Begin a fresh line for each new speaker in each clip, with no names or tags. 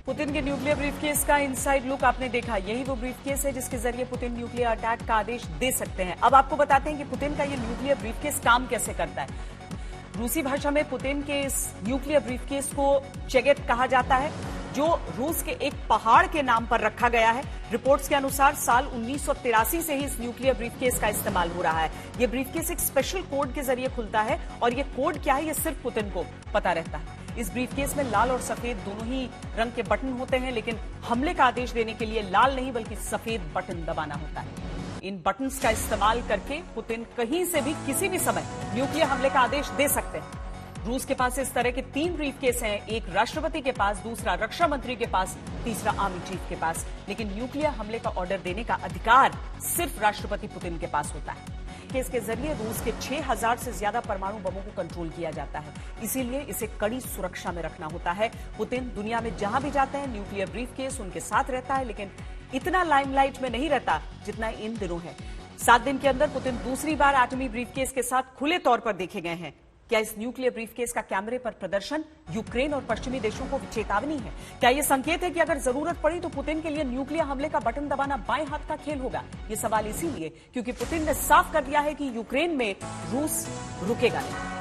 Putin के nuclear briefcase का inside look आपने देखा। यही वो ब्रीफकेस है जिसके जरिए पुतिन न्यूक्लियर अटैक का आदेश दे सकते हैं। अब आपको बताते हैं कि पुतिन का ये न्यूक्लियर ब्रीफकेस काम कैसे करता है। रूसी भाषा में पुतिन के इस न्यूक्लियर ब्रीफकेस को चेगेट कहा जाता है, जो रूस के एक पहाड़ के नाम पर रखा गया है। रिपोर्ट्स के अनुसार साल 1983 से ही इस न्यूक्लियर ब्रीफकेस का इस्तेमाल हो रहा है। यह ब्रीफकेस एक स्पेशल कोड के जरिए खुलता है और यह कोड क्या है यह सिर्फ पुतिन को पता रहता है। इस ब्रीफकेस में लाल और सफेद दोनों ही रंग के बटन होते हैं, लेकिन हमले का आदेश देने के लिए लाल नहीं बल्कि सफेद बटन दबाना होता है। इन बटन्स का इस्तेमाल करके पुतिन कहीं से भी किसी भी समय न्यूक्लियर हमले का आदेश दे सकते हैं। रूस के पास इस तरह के 3 ब्रीफकेस हैं, एक राष्ट्रपति के पास, दूसरा रक्षा मंत्री के पास, तीसरा आर्मी चीफ के पास। लेकिन न्यूक्लियर हमले का ऑर्डर देने का अधिकार सिर्फ राष्ट्रपति पुतिन के पास होता है। इसके जरिए रूस के 6000 से ज्यादा परमाणु बमों को कंट्रोल किया जाता है, इसीलिए इसे कड़ी सुरक्षा में रखना होता है। पुतिन दुनिया में जहां भी जाते हैं न्यूक्लियर ब्रीफकेस उनके साथ रहता है, लेकिन इतना लाइमलाइट में नहीं रहता जितना इन दिनों है। 7 दिन के अंदर पुतिन दूसरी बार एटमी ब्रीफकेस के साथ खुले तौर पर देखे गए हैं। क्या इस न्यूक्लियर ब्रीफकेस का कैमरे पर प्रदर्शन यूक्रेन और पश्चिमी देशों को चेतावनी है? क्या यह संकेत है कि अगर जरूरत पड़ी तो पुतिन के लिए न्यूक्लियर हमले का बटन दबाना बाएं हाथ का खेल होगा? ये सवाल इसीलिए क्योंकि पुतिन ने साफ कर दिया है कि यूक्रेन में रूस रुकेगा नहीं।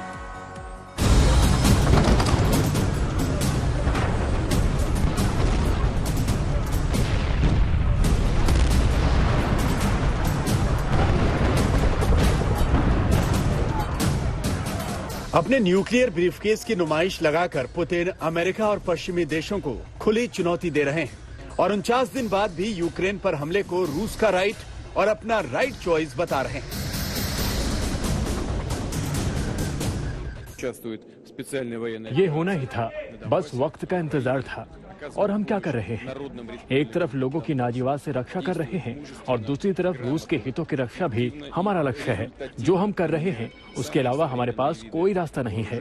अपने न्यूक्लियर ब्रीफकेस की नुमाइश लगाकर पुतिन अमेरिका और पश्चिमी देशों को खुली चुनौती दे रहे हैं और 49 दिन बाद भी यूक्रेन पर हमले को रूस का राइट और अपना राइट चॉइस बता रहे हैं।
ये होना ही था, बस वक्त का इंतजार था। और हम क्या कर रहे हैं? एक तरफ लोगों की नाजीवाद से रक्षा कर रहे हैं और दूसरी तरफ रूस के हितों की रक्षा भी हमारा लक्ष्य है। जो हम कर रहे हैं उसके अलावा हमारे पास कोई रास्ता नहीं है।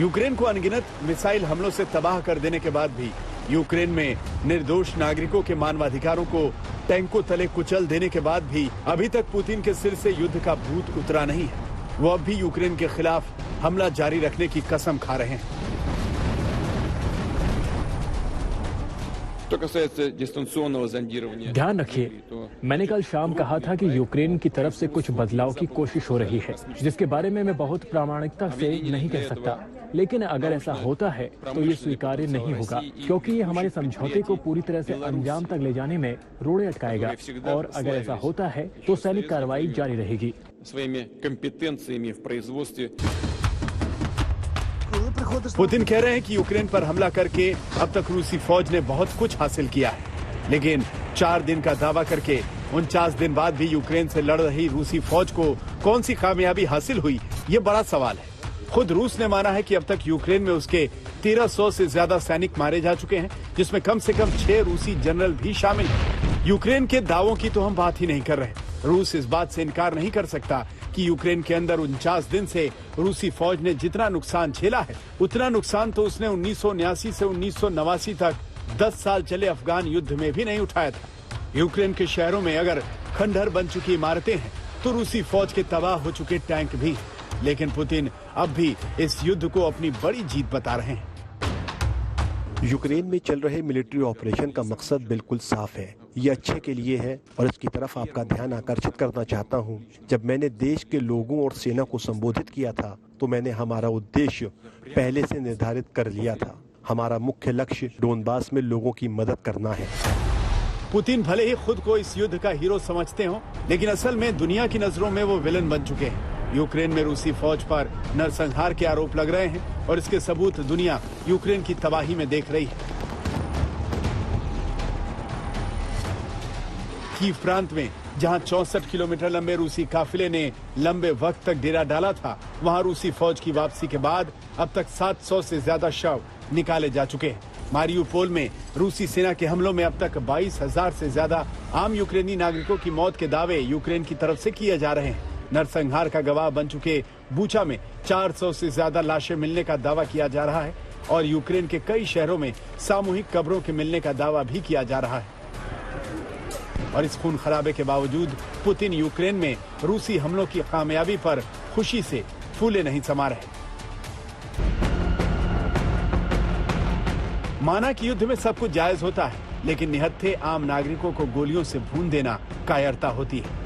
यूक्रेन को अनगिनत मिसाइल हमलों से तबाह कर देने के बाद भी यूक्रेन में निर्दोष नागरिकों के मानवाधिकारों को टैंकों तले कुचल देने के बाद भी अभी तक पुतिन के सिर से युद्ध का भूत उतरा नहीं है। वो अब भी यूक्रेन के खिलाफ हमला जारी रखने की कसम खा रहे हैं।
ध्यान रखिए, मैंने कल शाम कहा था कि यूक्रेन की तरफ से कुछ बदलाव की कोशिश हो रही है, जिसके बारे में मैं बहुत प्रामाणिकता से नहीं कह सकता। लेकिन अगर ऐसा होता है तो ये स्वीकार्य नहीं होगा, क्योंकि ये हमारे समझौते को पूरी तरह से अंजाम तक ले जाने में रोड़े अटकाएगा। और अगर ऐसा होता है तो सैनिक कार्रवाई जारी रहेगी।
पुतिन कह रहे हैं कि यूक्रेन पर हमला करके अब तक रूसी फौज ने बहुत कुछ हासिल किया है, लेकिन 4 दिन का दावा करके 49 दिन बाद भी यूक्रेन से लड़ रही रूसी फौज को कौन सी कामयाबी हासिल हुई, ये बड़ा सवाल है। खुद रूस ने माना है कि अब तक यूक्रेन में उसके 1300 से ज्यादा सैनिक मारे जा चुके हैं, जिसमें कम से कम 6 रूसी जनरल भी शामिल हैं। यूक्रेन के दावों की तो हम बात ही नहीं कर रहे। रूस इस बात से इनकार नहीं कर सकता कि यूक्रेन के अंदर 49 दिन से रूसी फौज ने जितना नुकसान झेला है, उतना नुकसान तो उसने 1979 से 1989 तक 10 साल चले अफगान युद्ध में भी नहीं उठाया था। यूक्रेन के शहरों में अगर खंडहर बन चुकी इमारतें हैं तो रूसी फौज के तबाह हो चुके टैंक भी। लेकिन पुतिन अब भी इस युद्ध को अपनी बड़ी जीत बता रहे हैं।
यूक्रेन में चल रहे मिलिट्री ऑपरेशन का मकसद बिल्कुल साफ है, ये अच्छे के लिए है और इसकी तरफ आपका ध्यान आकर्षित करना चाहता हूँ। जब मैंने देश के लोगों और सेना को संबोधित किया था तो मैंने हमारा उद्देश्य पहले से निर्धारित कर लिया था। हमारा मुख्य लक्ष्य डोनबास में लोगों की मदद करना है।
पुतिन भले ही खुद को इस युद्ध का हीरो समझते हों, लेकिन असल में दुनिया की नजरों में वो विलन बन चुके हैं। यूक्रेन में रूसी फौज पर नरसंहार के आरोप लग रहे हैं और इसके सबूत दुनिया यूक्रेन की तबाही में देख रही है। कीव प्रांत में जहां 64 किलोमीटर लंबे रूसी काफिले ने लंबे वक्त तक डेरा डाला था, वहां रूसी फौज की वापसी के बाद अब तक 700 से ज्यादा शव निकाले जा चुके हैं। मारियुपोल में रूसी सेना के हमलों में अब तक 22,000 से ज्यादा आम यूक्रेनी नागरिकों की मौत के दावे यूक्रेन की तरफ से किए जा रहे हैं। नरसंहार का गवाह बन चुके बूचा में 400 से ज्यादा लाशें मिलने का दावा किया जा रहा है और यूक्रेन के कई शहरों में सामूहिक कब्रों के मिलने का दावा भी किया जा रहा है। और इस खून खराबे के बावजूद पुतिन यूक्रेन में रूसी हमलों की कामयाबी पर खुशी से फूले नहीं समा रहे। माना कि युद्ध में सब कुछ जायज होता है, लेकिन निहत्थे आम नागरिकों को गोलियों से भून देना कायरता होती है।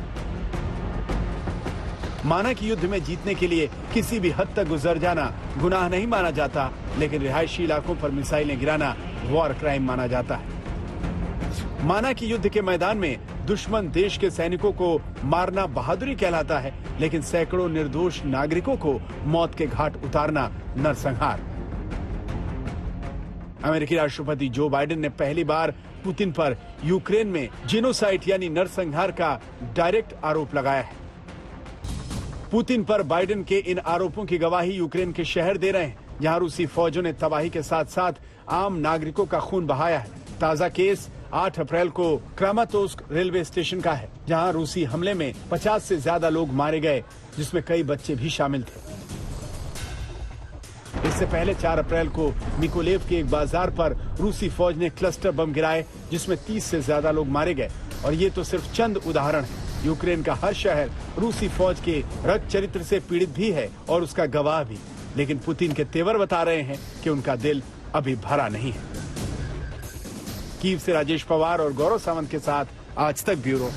माना कि युद्ध में जीतने के लिए किसी भी हद तक गुजर जाना गुनाह नहीं माना जाता, लेकिन रिहायशी इलाकों पर मिसाइलें गिराना वॉर क्राइम माना जाता है। माना कि युद्ध के मैदान में दुश्मन देश के सैनिकों को मारना बहादुरी कहलाता है, लेकिन सैकड़ों निर्दोष नागरिकों को मौत के घाट उतारना नरसंहार। अमेरिकी राष्ट्रपति जो बाइडेन ने पहली बार पुतिन पर यूक्रेन में जेनोसाइड यानी नरसंहार का डायरेक्ट आरोप लगाया है। पुतिन पर बाइडेन के इन आरोपों की गवाही यूक्रेन के शहर दे रहे हैं, जहां रूसी फौजों ने तबाही के साथ साथ आम नागरिकों का खून बहाया है। ताजा केस 8 अप्रैल को क्रामातोर्स्क रेलवे स्टेशन का है, जहां रूसी हमले में 50 से ज्यादा लोग मारे गए, जिसमें कई बच्चे भी शामिल थे। इससे पहले 4 अप्रैल को मिकोलेव के एक बाजार पर रूसी फौज ने क्लस्टर बम गिराए, जिसमें 30 से ज्यादा लोग मारे गए। और ये तो सिर्फ चंद उदाहरण है। यूक्रेन का हर शहर रूसी फौज के रक्त चरित्र से पीड़ित भी है और उसका गवाह भी, लेकिन पुतिन के तेवर बता रहे हैं कि उनका दिल अभी भरा नहीं है। कीव से राजेश पवार और गौरव सावंत के साथ आज तक ब्यूरो।